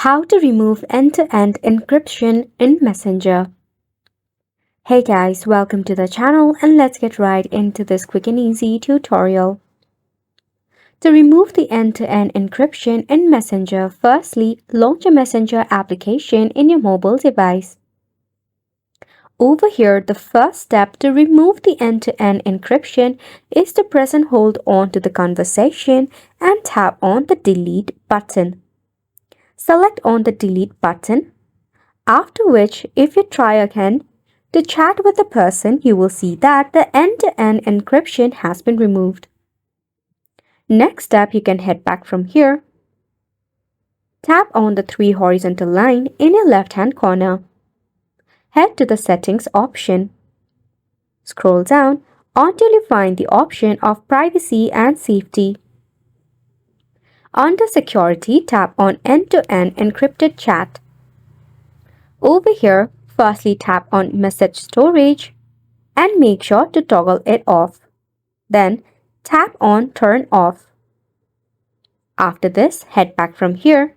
How to remove end-to-end encryption in Messenger. Hey guys, welcome to the channel and let's get right into this quick and easy tutorial. To remove the end-to-end encryption in Messenger, firstly, launch a Messenger application in your mobile device. Over here, the first step to remove the end-to-end encryption is to press and hold on to the conversation and tap on the delete button. Select on the delete button, after which if you try again to chat with the person, you will see that the end-to-end encryption has been removed. Next step, you can head back from here. Tap on the three horizontal line in your left-hand corner. Head to the settings option. Scroll down until you find the option of privacy and safety. Under security, tap on end-to-end encrypted chat. Over here, firstly tap on message storage and make sure to toggle it off. Then tap on turn off. After this, head back from here.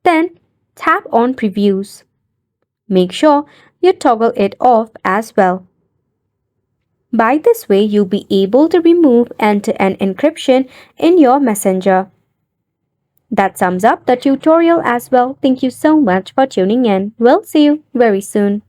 Then tap on previews. Make sure you toggle it off as well. By this way, you'll be able to remove end-to-end encryption in your Messenger. That sums up the tutorial as well. Thank you so much for tuning in. We'll see you very soon.